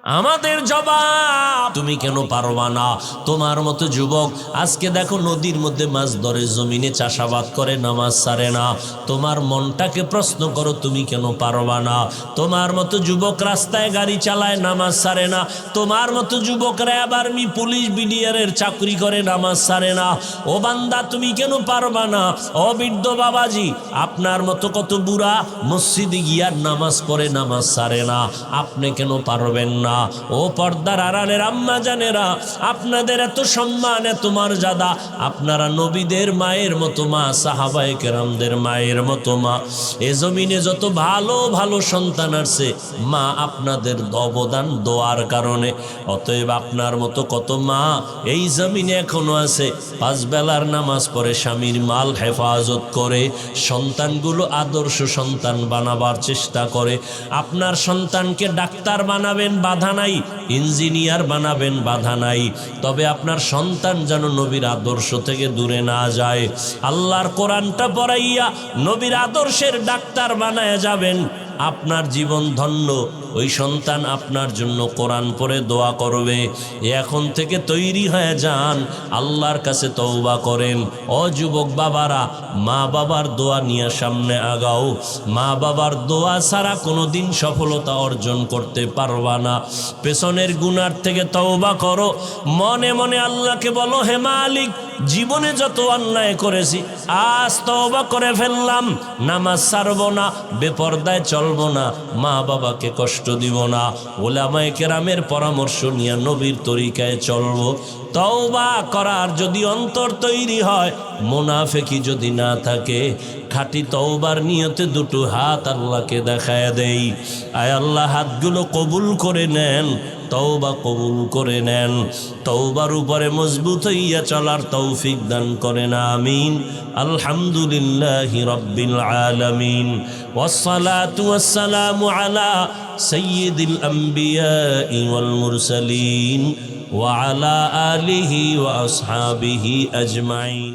আমাদের জবাব, তুমি কেন পারবা না? তোমার মতো যুবক আজকে দেখো নদীর মধ্যে মাছ ধরে, জমিনে চাষাবাদ করে, নামাজ ছাড়ে না। তোমার মনটাকে প্রশ্ন করো, তুমি কেন পারবা না? তোমার মতো যুবক রাস্তায় গাড়ি চালায়, নামাজ ছাড়ে না। তোমার মতো যুবক র্যাব, আর্মি, পুলিশ, বিডিআরের চাকরি করে, নামাজ ছাড়ে না। ও বান্দা, তুমি কেন পারবা না? ও বৃদ্ধ বাবাজি, আপনার মতো কত বুড়া মসজিদে গিয়ার নামাজ পড়ে, নামাজ ছাড়ে না, আপনি কেন পারবেন না? ও পর্দার আড়ালের আম্মা জানেরা, আপনাদের এত সম্মান, এত মর্যাদা, আপনারা নবীদের মায়ের মতো মা, সাহাবায়ে কেরামদের মায়ের মতো মা। এ জমিনে যত ভালো ভালো সন্তান আছে, মা আপনাদের অবদান দোয়ার কারণে। অতএব আপনার মতো কত মা এই জমিনে এখনো আছে, পাঁচ বেলার নামাজ পড়ে, স্বামীর মাল হেফাজত করে, সন্তানগুলো আদর্শ সন্তান বানাবার চেষ্টা করে। আপনার সন্তানকে ডাক্তার বানাবেন, বাধা নাই, ইঞ্জিনিয়ার বানাবেন, বাধা নাই, তবে আপনার সন্তান যেন নবীর আদর্শ থেকে দূরে না যায়। আল্লাহর কোরআনটা পড়াইয়া নবীর আদর্শের ডাক্তার বানায় যাবেন, আপনার জীবন ধন্য। ওই সন্তান আপনার জন্য কোরআন পড়ে দোয়া করবে। এখন থেকে তৈরি হয়ে যান, আল্লাহর কাছে তওবা করেন। ও যুবক বাবারা, মা বাবার দোয়া নিয়ে সামনে আগাও। মা বাবার দোয়া ছাড়া কোনোদিন সফলতা অর্জন করতে পারবা না। পেছনের গুনার থেকে তওবা করো, মনে মনে আল্লাহকে বলো, হে মালিক, জীবনে যত অন্যায় করেছি আজ তওবা করে ফেললাম, নামাজ ছাড়বো না, বেপরদায় চলবো না, মা বাবাকে কষ্ট দিব না, ওলামায়ে কেরামের পরামর্শ নিয়ে নবীর তরিকায় চলবো। তওবা করার যদি অন্তর তৈরি হয়, মুনাফিকি যদি না থাকে, খাঁটি তওবার নিয়তে দুটো হাত আল্লাহকে দেখায় দেই। আয় আল্লাহ, হাতগুলো কবুল করে নেন, তওবা কবুল করে নেন, তওবার উপরে মজবুত হইয়া চলার তৌফিক দান করেন, আমিন। আলহামদুলিল্লাহি রাব্বিল আলামিন, ওয়াসসালাতু ওয়াসসালামু আলা সাইয়্যিদিল আম্বিয়াই ওয়াল মুরসালিন ওয়া আলা আলিহি ওয়া আসহাবিহি আজমাইন।